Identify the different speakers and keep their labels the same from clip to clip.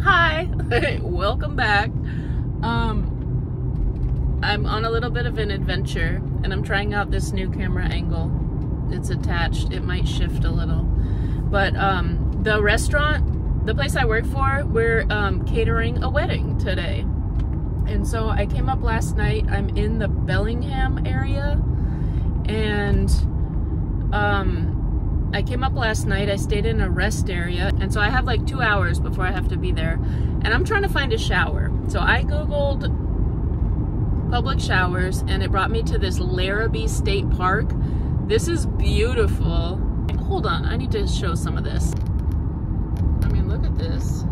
Speaker 1: Hi, welcome back. I'm on a little bit of an adventure and I'm trying out this new camera angle. It's attached, it might shift a little. But the restaurant, the place I work for, we're catering a wedding today. And so I came up last night. I'm in the Bellingham area, and I came up last night. I stayed in a rest area, and so I have like 2 hours before I have to be there, and I'm trying to find a shower. So I googled public showers and it brought me to this Larrabee State Park. This is beautiful. Hold on, I need to show some of this. I mean, look at this.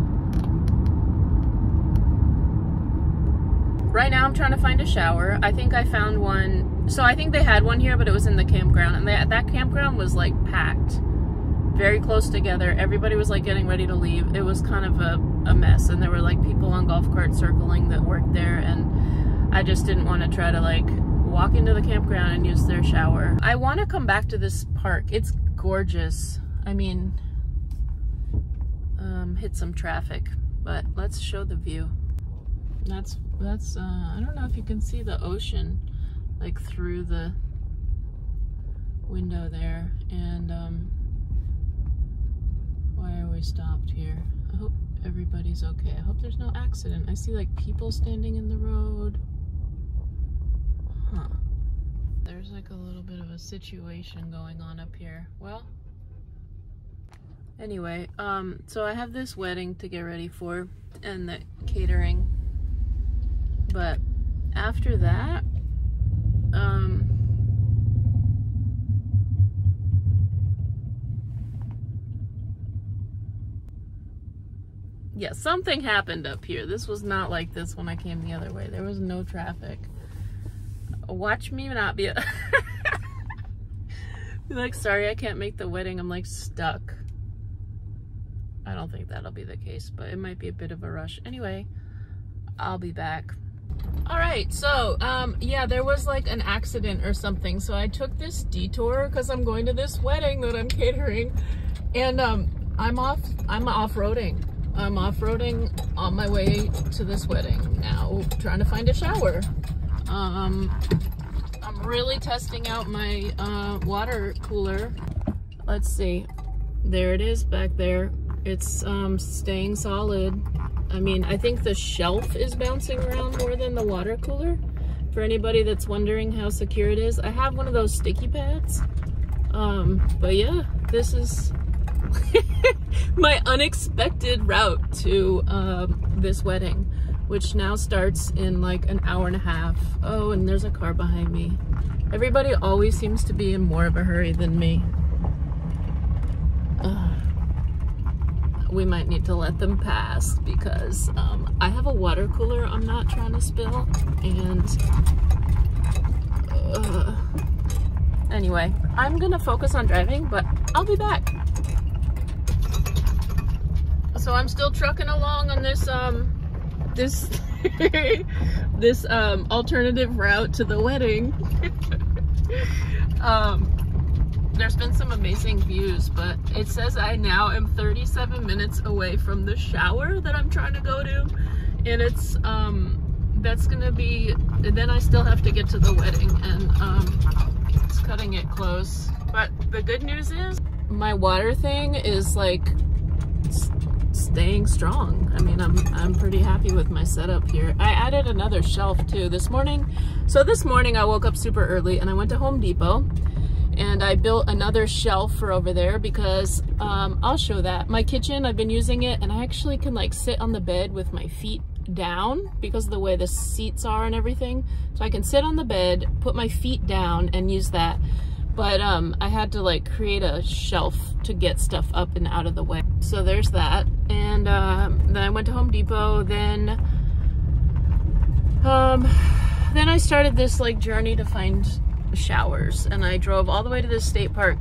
Speaker 1: Right now I'm trying to find a shower. I think I found one. So I think they had one here, but it was in the campground, and that campground was like packed, very close together. Everybody was like getting ready to leave. It was kind of a mess, and there were like people on golf carts circling that worked there, and I just didn't want to try to like walk into the campground and use their shower. I want to come back to this park. It's gorgeous. I mean, hit some traffic, but let's show the view. That's I don't know if you can see the ocean like through the window there. And why are we stopped here? I hope everybody's okay. I hope there's no accident. I see like people standing in the road. Huh. There's like a little bit of a situation going on up here. Well, anyway, so I have this wedding to get ready for and the catering. But after that, yeah, something happened up here. This was not like this when I came the other way. There was no traffic. Watch me not be be like, sorry, I can't make the wedding. I'm like stuck. I don't think that'll be the case, but it might be a bit of a rush. Anyway, I'll be back. All right, so yeah, there was like an accident or something, so I took this detour because I'm going to this wedding that I'm catering, and I'm off-roading. I'm off-roading on my way to this wedding now, trying to find a shower. I'm really testing out my water cooler. Let's see, there it is back there. It's staying solid. I mean, I think the shelf is bouncing around more than the water cooler. For anybody that's wondering how secure it is, I have one of those sticky pads. But yeah, this is my unexpected route to this wedding, which now starts in like an hour and a half. Oh, and there's a car behind me. Everybody always seems to be in more of a hurry than me. We might need to let them pass because I have a water cooler I'm not trying to spill, and anyway, I'm gonna focus on driving, but I'll be back. So I'm still trucking along on this this alternative route to the wedding. There's been some amazing views, but it says I now am 37 minutes away from the shower that I'm trying to go to, and it's that's gonna be, then I still have to get to the wedding, and it's cutting it close. But the good news is my water thing is like staying strong. I mean, I'm pretty happy with my setup here. I added another shelf too this morning. So this morning I woke up super early and I went to Home Depot, and I built another shelf for over there because I'll show that. My kitchen, I've been using it, and I actually can like sit on the bed with my feet down because of the way the seats are and everything. So I can sit on the bed, put my feet down and use that. But I had to like create a shelf to get stuff up and out of the way. So there's that. And then I went to Home Depot. Then I started this like journey to find showers, and I drove all the way to this state park,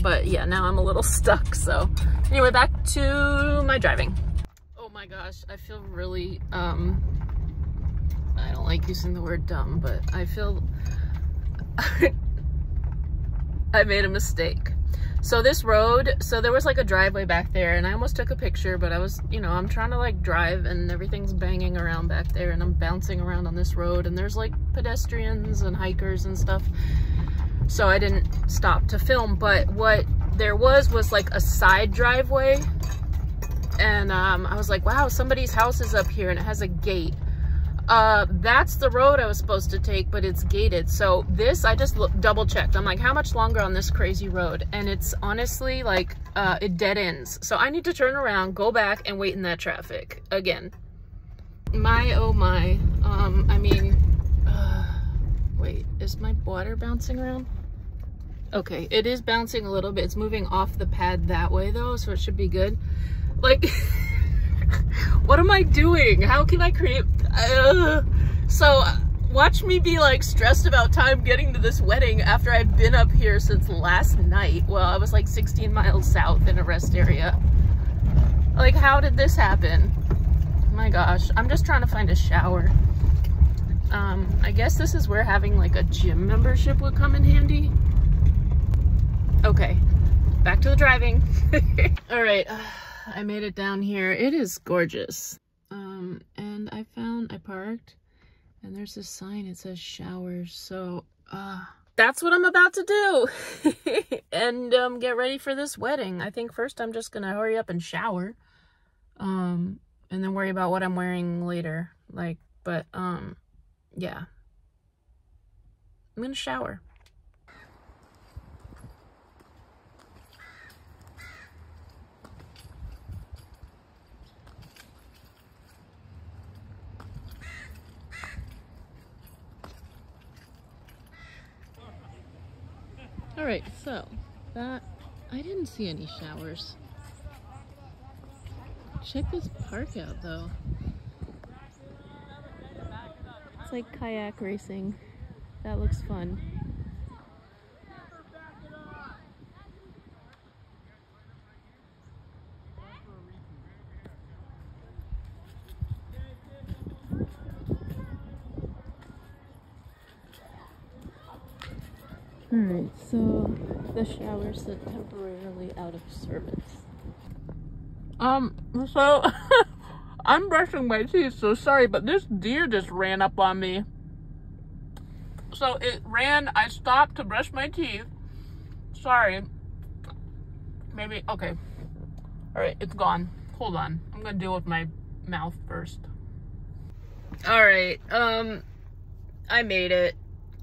Speaker 1: but yeah, now I'm a little stuck. So anyway, back to my driving. Oh my gosh, I feel really I don't like using the word dumb, but I feel I made a mistake. So this road, so there was like a driveway back there, and I almost took a picture, but I was, you know, I'm trying to like drive and everything's banging around back there, and I'm bouncing around on this road, and there's like pedestrians and hikers and stuff. So I didn't stop to film, but what there was like a side driveway, and I was like, wow, somebody's house is up here and it has a gate. That's the road I was supposed to take, but it's gated. So this, I just double checked. I'm like, how much longer on this crazy road? And it's honestly like, it dead ends. So I need to turn around, go back and wait in that traffic again. My, oh my, I mean, wait, is my water bouncing around? Okay, it is bouncing a little bit. It's moving off the pad that way though, so it should be good. Like, what am I doing? How can I create... So watch me be like stressed about time getting to this wedding after I've been up here since last night. Well, I was like 16 miles south in a rest area. Like, how did this happen? My gosh, I'm just trying to find a shower. I guess this is where having like a gym membership would come in handy. Okay, back to the driving. All right, I made it down here. It is gorgeous. And I parked, and there's this sign, it says showers. So, that's what I'm about to do. And, get ready for this wedding. I think first I'm just gonna hurry up and shower. And then worry about what I'm wearing later. Like, but, yeah. I'm gonna shower. All right, so that, I didn't see any showers. Check this park out though. It's like kayak racing. That looks fun. Alright, so the showers are temporarily out of service. So I'm brushing my teeth, so sorry, but this deer just ran up on me. So it ran, I stopped to brush my teeth. Sorry. Maybe, okay. Alright, it's gone. Hold on. I'm gonna deal with my mouth first. Alright, I made it.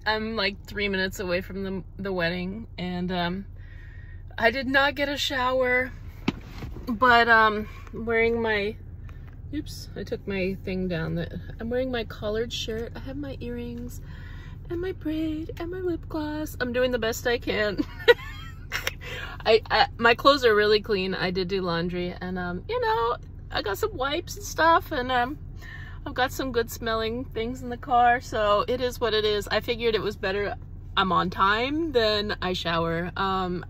Speaker 1: I'm like 3 minutes away from the wedding, and I did not get a shower, but I'm wearing my, oops, I took my thing down. I'm wearing my collared shirt. I have my earrings and my braid and my lip gloss. I'm doing the best I can. My clothes are really clean. I did do laundry, and you know, I got some wipes and stuff, and I've got some good smelling things in the car, so it is what it is. I figured it was better I'm on time than I shower. I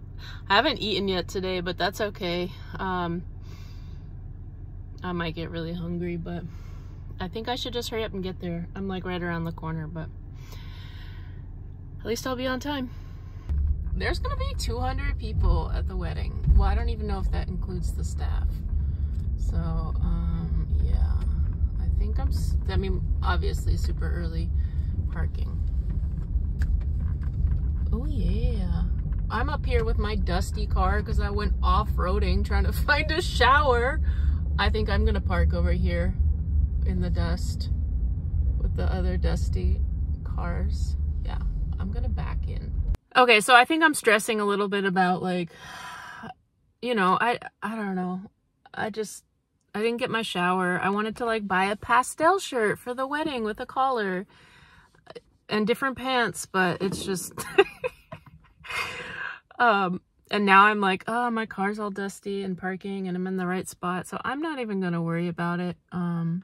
Speaker 1: haven't eaten yet today, but that's okay. I might get really hungry, but I think I should just hurry up and get there. I'm like right around the corner, but at least I'll be on time. There's gonna be 200 people at the wedding. Well, I don't even know if that includes the staff. So, yeah. I mean, obviously super early parking. Oh yeah. I'm up here with my dusty car because I went off-roading trying to find a shower. I think I'm gonna park over here in the dust with the other dusty cars. Yeah, I'm gonna back in. Okay, so I think I'm stressing a little bit about, like, you know, I don't know. I didn't get my shower. I wanted to like buy a pastel shirt for the wedding with a collar and different pants, but it's just, and now I'm like, oh, my car's all dusty and parking and I'm in the right spot. So I'm not even going to worry about it. I'm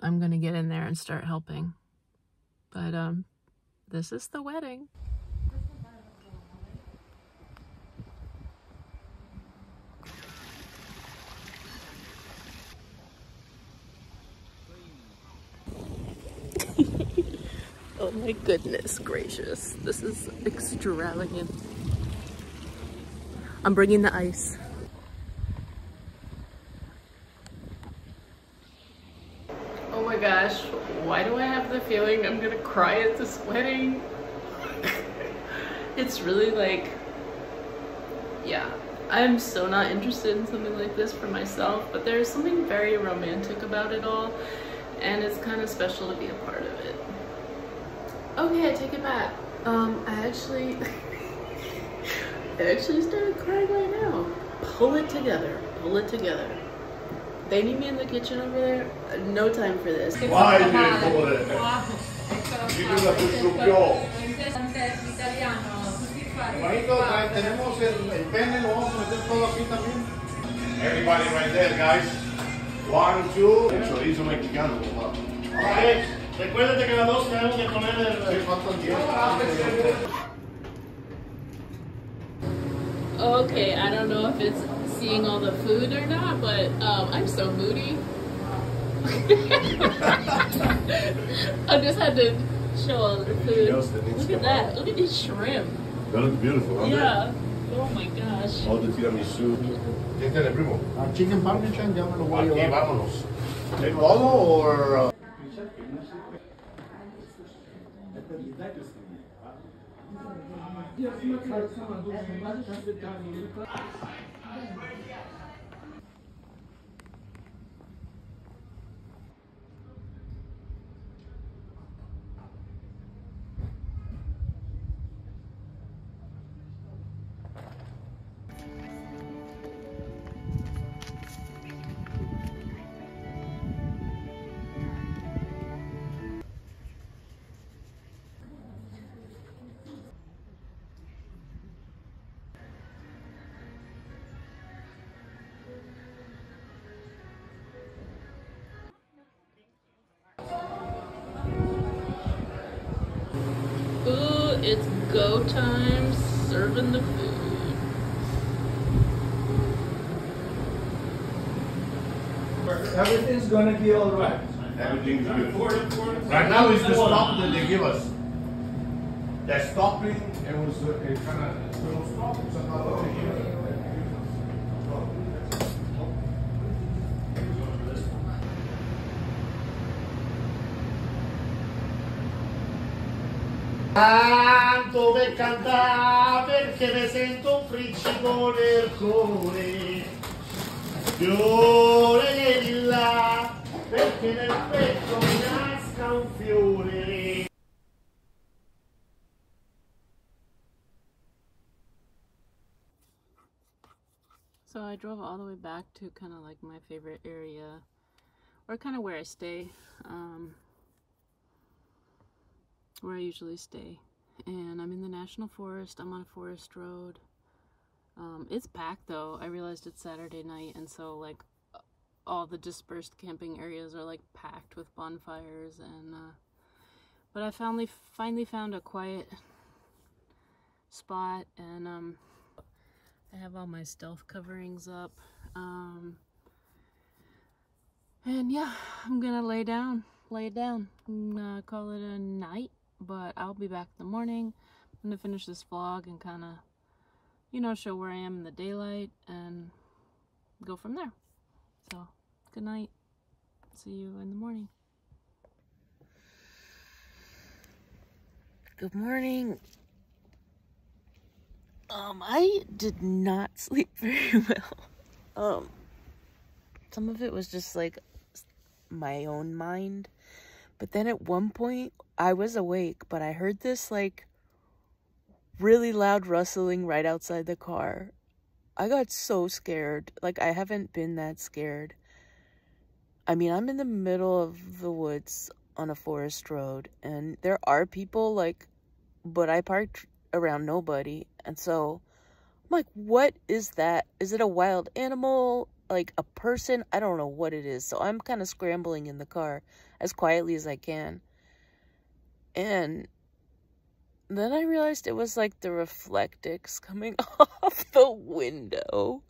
Speaker 1: going to get in there and start helping. But, this is the wedding. Oh my goodness gracious, this is extravagant. I'm bringing the ice. Oh my gosh, why do I have the feeling I'm gonna cry at this wedding? It's really like, yeah, I'm so not interested in something like this for myself, but there's something very romantic about it all, and it's kind of special to be a part of it. Okay, I take it back. I actually started crying right now. Pull it together, pull it together. They need me in the kitchen over there. No time for this.
Speaker 2: Vai, direttore. Ci dura più. Marito, tenemos el pene, lo vamos a meter todo aquí también. Everybody right there, guys. 1, 2. El chorizo mexicano, papá. Okay. Recuérdate que las dos tenemos que poner el...
Speaker 1: Okay, I don't know if it's seeing all the food or not, but I'm so moody. I just had to show all the food. Look at that. Look at these shrimp.
Speaker 2: That looks beautiful, huh?
Speaker 1: Yeah. Oh my gosh.
Speaker 2: All the tiramisú. ¿Qué tiene, primo?
Speaker 3: Chicken parmesan, ya me lo voy a
Speaker 2: Aquí,
Speaker 3: llevar.
Speaker 2: vámonos. ¿De todo o...?
Speaker 1: Ooh, it's go time serving the food.
Speaker 3: Everything's gonna be alright.
Speaker 2: Everything's good. Right now is the stop that they give us. The stopping, it was kind of little stop. It's another here. Tanto per cantare perché mi sento un friccico nel cuore. Fiore che di là perché nel petto mi nasca un fiore.
Speaker 1: So I drove all the way back to kind of like my favorite area, or kind of where I stay, where I usually stay. And I'm in the National Forest. I'm on a forest road. It's packed though. I realized it's Saturday night, and so like all the dispersed camping areas are like packed with bonfires, and but I finally found a quiet spot, and I have all my stealth coverings up, and yeah, I'm gonna lay it down and call it a night. But I'll be back in the morning. I'm gonna finish this vlog and kind of, you know, show where I am in the daylight and go from there. So good night, see you in the morning. Good morning. I did not sleep very well. Some of it was just like my own mind, but then at one point I was awake, but I heard this like really loud rustling right outside the car. I got so scared. Like, I haven't been that scared. I mean, I'm in the middle of the woods on a forest road, and there are people, like, but I parked around nobody, and so I'm like, what is that? Is it a wild animal? Like a person? I don't know what it is. So I'm kind of scrambling in the car as quietly as I can. And then I realized it was like the reflectix coming off the window.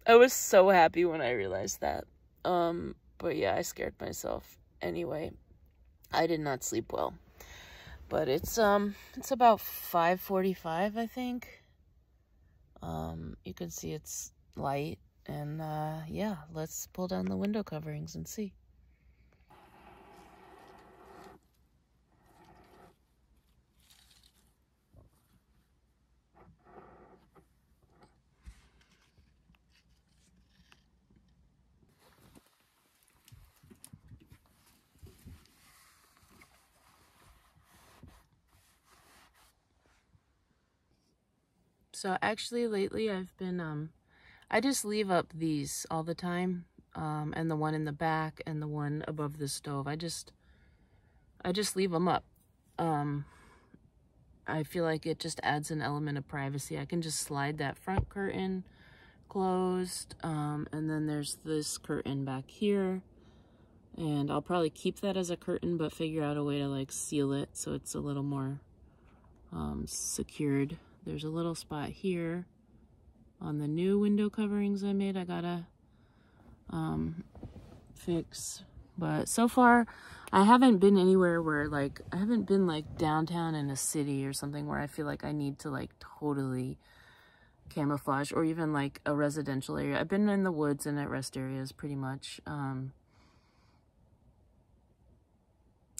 Speaker 1: I was so happy when I realized that. But yeah, I scared myself. Anyway, I did not sleep well. But it's about 5:45, I think. You can see it's light, and yeah, let's pull down the window coverings and see. So actually lately I've been, I just leave up these all the time, and the one in the back and the one above the stove. I just leave them up. I feel like it just adds an element of privacy. I can just slide that front curtain closed, and then there's this curtain back here, and I'll probably keep that as a curtain but figure out a way to like seal it so it's a little more secured. There's a little spot here on the new window coverings I made I gotta fix. But so far I haven't been anywhere where like, I haven't been like downtown in a city or something where I feel like I need to like totally camouflage, or even like a residential area. I've been in the woods and at rest areas pretty much,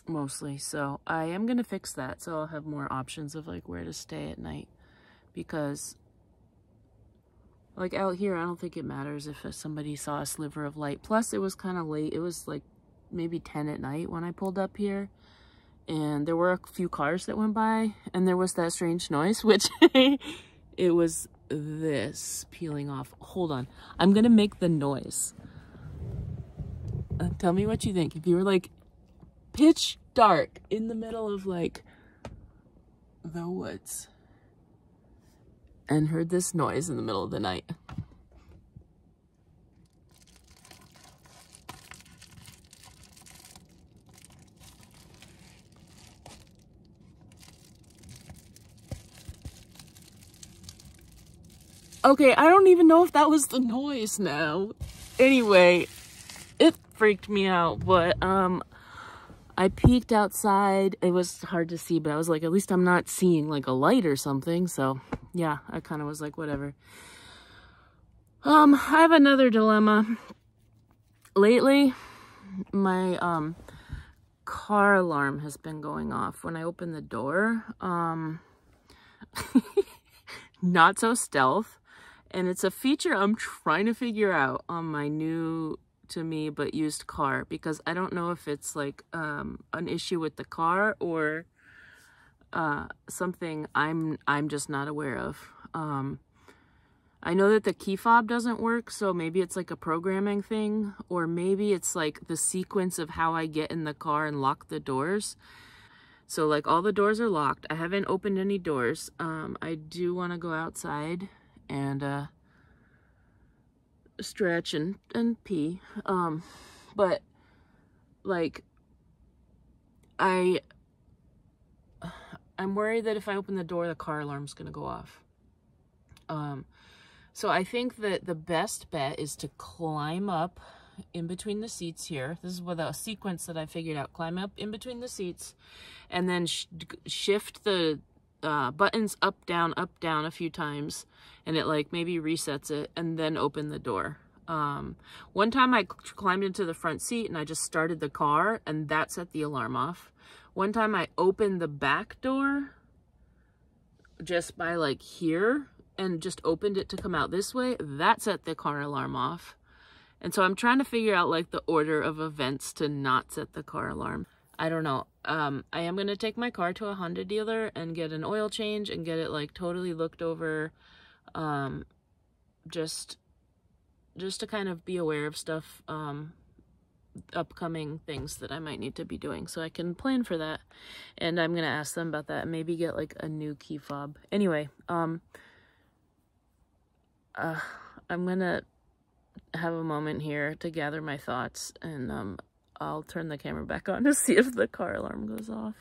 Speaker 1: mostly. So I am gonna fix that so I'll have more options of like where to stay at night, because like out here I don't think it matters if somebody saw a sliver of light. Plus it was kind of late. It was like maybe 10 at night when I pulled up here, and there were a few cars that went by, and there was that strange noise, which it was this peeling off. Hold on, I'm gonna make the noise. Tell me what you think. If you were like pitch dark in the middle of like the woods and heard this noise in the middle of the night. Okay, I don't even know if that was the noise now. Anyway, it freaked me out, but I peeked outside. It was hard to see, but I was like, at least I'm not seeing like a light or something. So yeah, I kind of was like, whatever. I have another dilemma. Lately, my car alarm has been going off when I open the door. Not so stealth. And it's a feature I'm trying to figure out on my new to me but used car, because I don't know if it's like an issue with the car or something I'm just not aware of. I know that the key fob doesn't work, so maybe it's like a programming thing, or maybe it's like the sequence of how I get in the car and lock the doors. So like all the doors are locked. I haven't opened any doors. I do want to go outside and stretch and pee, but like I'm worried that if I open the door the car alarm's gonna go off. So I think that the best bet is to climb up in between the seats here. This is with a sequence that I figured out. Climb up in between the seats and then shift the buttons up down a few times, and it like maybe resets it, and then open the door. One time I climbed into the front seat and I just started the car, and that set the alarm off. One time I opened the back door just by like here and just opened it to come out this way. That set the car alarm off. And so I'm trying to figure out like the order of events to not set the car alarm. I don't know. I am going to take my car to a Honda dealer and get an oil change and get it like totally looked over. Just to kind of be aware of stuff, upcoming things that I might need to be doing, so I can plan for that. And I'm going to ask them about that and maybe get like a new key fob. Anyway, I'm going to have a moment here to gather my thoughts, and I'll turn the camera back on to see if the car alarm goes off.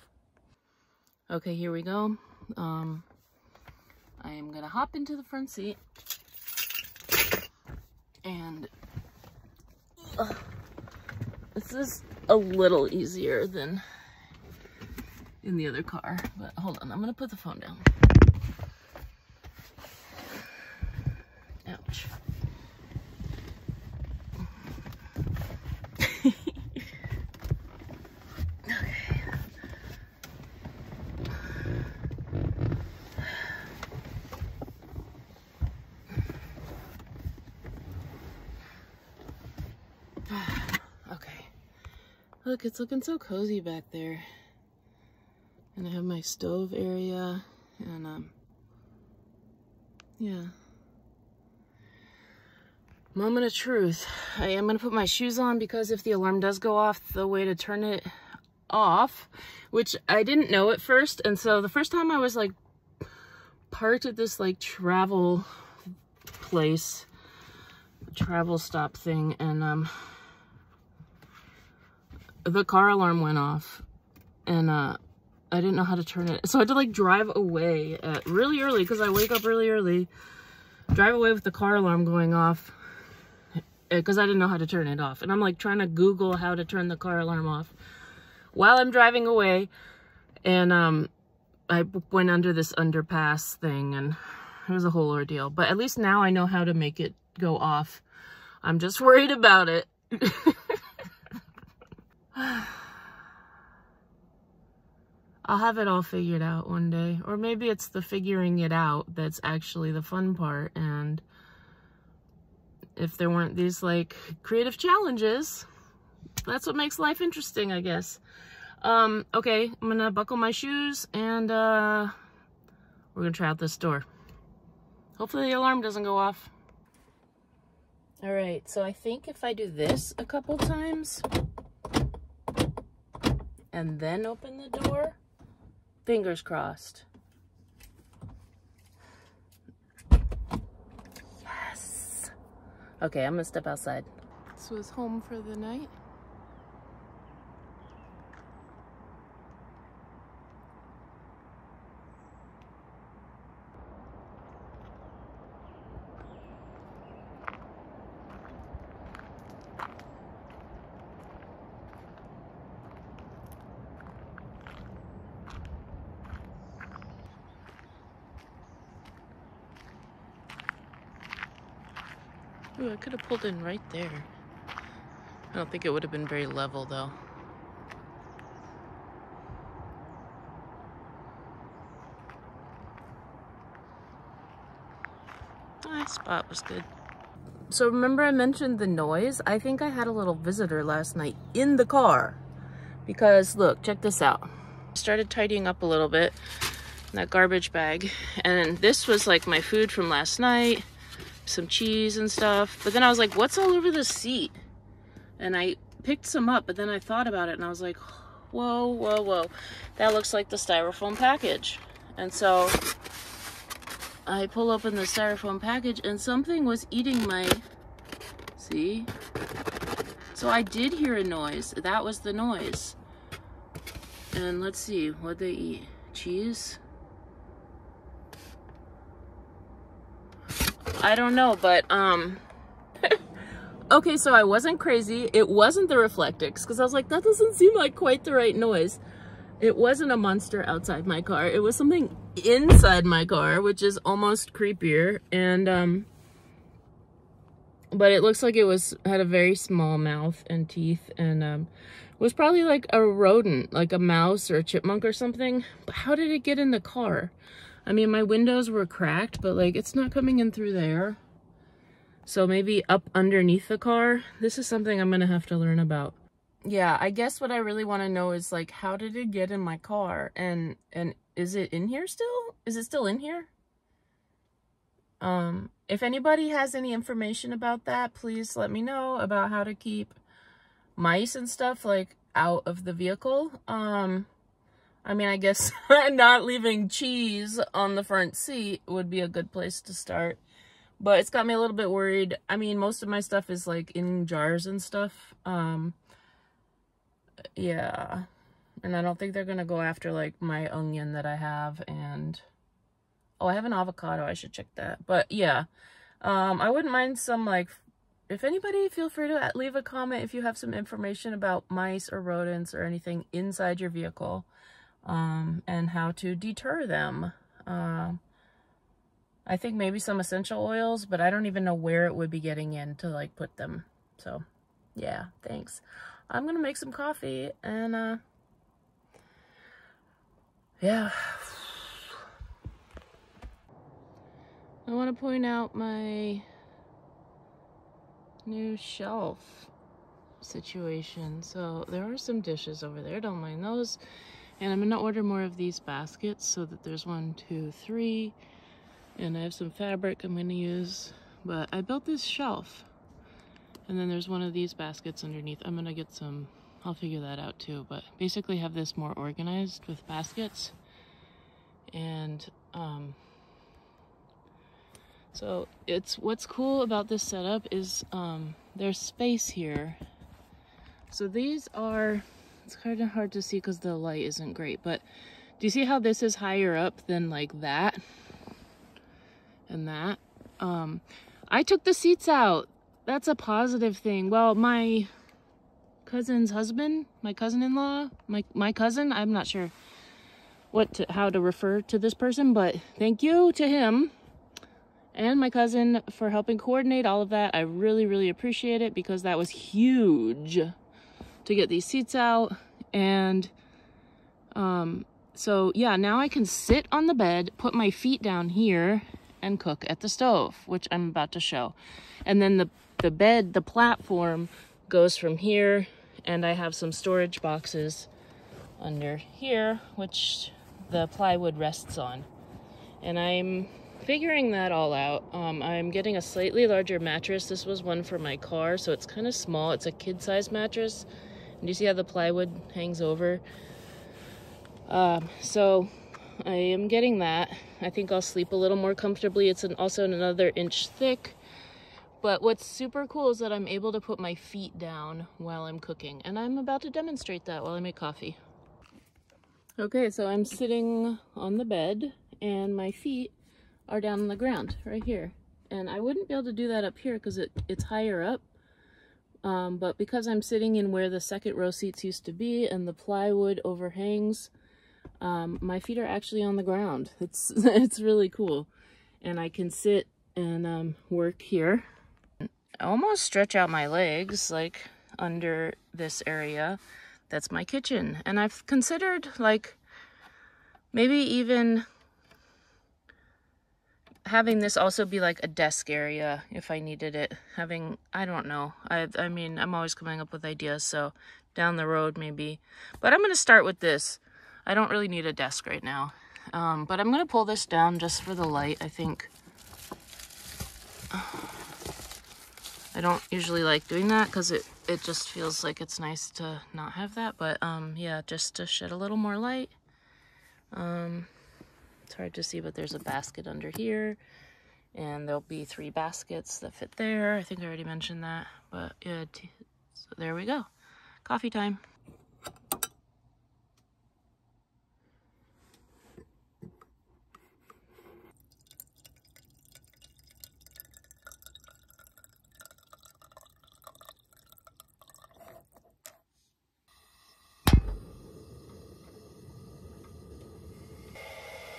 Speaker 1: Okay, here we go. I am gonna hop into the front seat, and this is a little easier than in the other car, but hold on, I'm gonna put the phone down. Look, it's looking so cozy back there. And I have my stove area, and yeah. Moment of truth. I am gonna put my shoes on because if the alarm does go off, the way to turn it off, which I didn't know at first, and so the first time I was like parked at this like travel place, travel stop thing, and the car alarm went off, and I didn't know how to turn it, so I had to like drive away really early because I wake up really early, drive away with the car alarm going off because I didn't know how to turn it off, and I'm like trying to Google how to turn the car alarm off while I'm driving away, and I went under this underpass thing, and it was a whole ordeal, but at least now I know how to make it go off. I'm just worried about it. I'll have it all figured out one day. Or maybe it's the figuring it out that's actually the fun part. And if there weren't these like creative challenges, that's what makes life interesting, I guess. Okay, I'm gonna buckle my shoes and we're gonna try out this door. Hopefully the alarm doesn't go off. All right, so I think if I do this a couple times and then open the door, fingers crossed. Yes. Okay, I'm gonna step outside. This was home for the night. Ooh, I could have pulled in right there. I don't think it would have been very level though. Ah, spot was good. So remember I mentioned the noise? I think I had a little visitor last night in the car. Because look, check this out. I started tidying up a little bit in that garbage bag. And this was like my food from last night. Some cheese and stuff, but then I was like, what's all over the seat? And I picked some up, but then I thought about it and I was like, whoa, whoa, whoa, that looks like the styrofoam package. And so I pull open the styrofoam package and something was eating my, see? So I did hear a noise. That was the noise. And let's see, what'd they eat? Cheese? I don't know, but, okay, so I wasn't crazy. It wasn't the Reflectix, because I was like, that doesn't seem like quite the right noise. It wasn't a monster outside my car. It was something inside my car, which is almost creepier. And, but it looks like it had a very small mouth and teeth, and, was probably like a rodent, like a mouse or a chipmunk or something. But how did it get in the car? I mean, my windows were cracked, but like it's not coming in through there. So maybe up underneath the car. This is something I'm gonna have to learn about. Yeah, I guess what I really want to know is like, how did it get in my car? And is it in here still? Is it still in here? If anybody has any information about that, please let me know about how to keep mice and stuff like out of the vehicle. I mean, I guess not leaving cheese on the front seat would be a good place to start. But it's got me a little bit worried. I mean, most of my stuff is like in jars and stuff. Yeah. And I don't think they're gonna go after like my onion that I have, and oh, I have an avocado. I should check that. But yeah, I wouldn't mind some like, if anybody, feel free to leave a comment if you have some information about mice or rodents or anything inside your vehicle. And how to deter them. I think maybe some essential oils, but I don't even know where it would be getting in to like put them. So yeah, thanks. I'm gonna make some coffee and yeah. I want to point out my new shelf. situation. So there are some dishes over there, don't mind those. And I'm gonna order more of these baskets so that there's 1, 2, 3. And I have some fabric I'm gonna use. But I built this shelf. And then there's one of these baskets underneath. I'm gonna get some, I'll figure that out too. But basically have this more organized with baskets. And so what's cool about this setup is there's space here. So these are, it's kind of hard to see because the light isn't great, but do you see how this is higher up than like that and that? I took the seats out. That's a positive thing. Well, my cousin's husband, my cousin-in-law, my cousin, I'm not sure how to refer to this person, but thank you to him and my cousin for helping coordinate all of that. I really, really appreciate it because that was huge to get these seats out. And so yeah, now I can sit on the bed, put my feet down here and cook at the stove, which I'm about to show. And then the bed, the platform goes from here, and I have some storage boxes under here, which the plywood rests on. And I'm figuring that all out. I'm getting a slightly larger mattress. This was one for my car, so it's kind of small. It's a kid-size mattress. And you see how the plywood hangs over? So I am getting that. I think I'll sleep a little more comfortably. It's also another inch thick. But what's super cool is that I'm able to put my feet down while I'm cooking. And I'm about to demonstrate that while I make coffee. Okay, so I'm sitting on the bed and my feet are down on the ground right here. And I wouldn't be able to do that up here because it's higher up. But because I'm sitting in where the second row seats used to be and the plywood overhangs, my feet are actually on the ground. It's really cool. And I can sit and work here. I almost stretch out my legs like under this area. That's my kitchen. And I've considered like maybe even having this also be like a desk area if I needed it. I don't know. I mean, I'm always coming up with ideas, so down the road maybe. But I'm going to start with this. I don't really need a desk right now. But I'm going to pull this down just for the light, I think. I don't usually like doing that because it just feels like it's nice to not have that. But yeah, just to shed a little more light. It's hard to see, but there's a basket under here. And there'll be 3 baskets that fit there. I think I already mentioned that. But yeah, so there we go. Coffee time.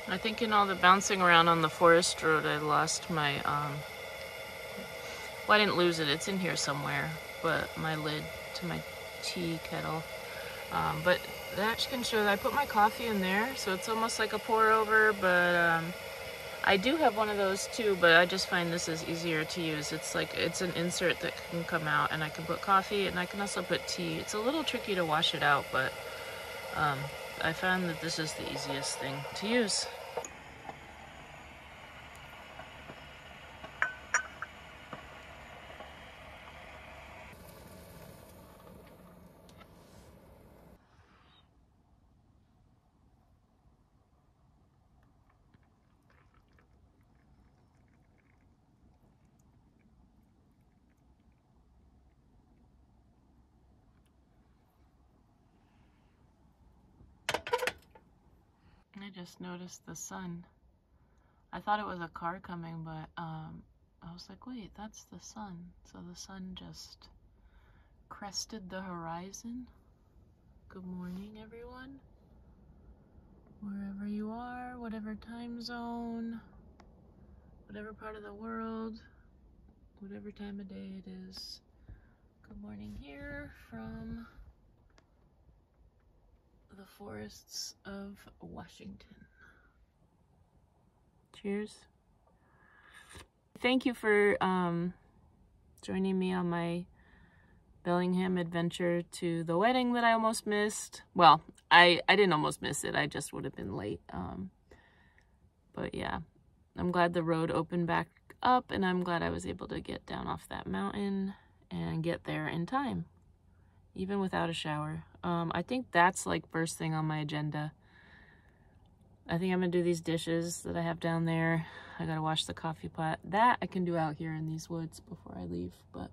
Speaker 1: I think in all the bouncing around on the forest road, I lost my, well, I didn't lose it, it's in here somewhere, but my lid to my tea kettle. But that can show that I put my coffee in there, so it's almost like a pour over, but I do have one of those too, but I just find this is easier to use. It's like, it's an insert that can come out, and I can put coffee, and I can also put tea. It's a little tricky to wash it out, but I found that this is the easiest thing to use. I just noticed the sun. I thought it was a car coming, but I was like, wait, that's the sun. So the sun just crested the horizon. Good morning, everyone. Wherever you are, whatever time zone, whatever part of the world, whatever time of day it is. Good morning here from the forests of Washington. Cheers. Thank you for joining me on my Bellingham adventure to the wedding that I almost missed. Well, I didn't almost miss it. I just would have been late. But yeah, I'm glad the road opened back up, and I'm glad I was able to get down off that mountain and get there in time, even without a shower. I think that's like first thing on my agenda. I think I'm gonna do these dishes that I have down there. I gotta wash the coffee pot. That I can do out here in these woods before I leave, but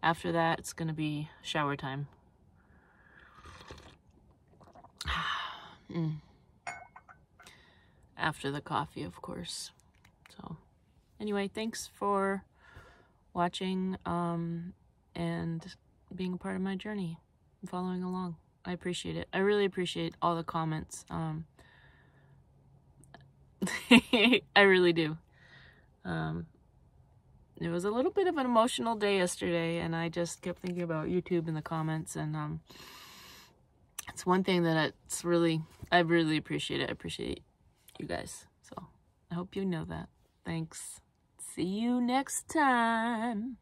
Speaker 1: after that, it's gonna be shower time. After the coffee, of course. So anyway, thanks for watching and being a part of my journey and following along. I appreciate it. I really appreciate all the comments. I really do. It was a little bit of an emotional day yesterday, and I just kept thinking about YouTube in the comments, and it's one thing that I really appreciate it. I appreciate you guys. So I hope you know that. Thanks. See you next time.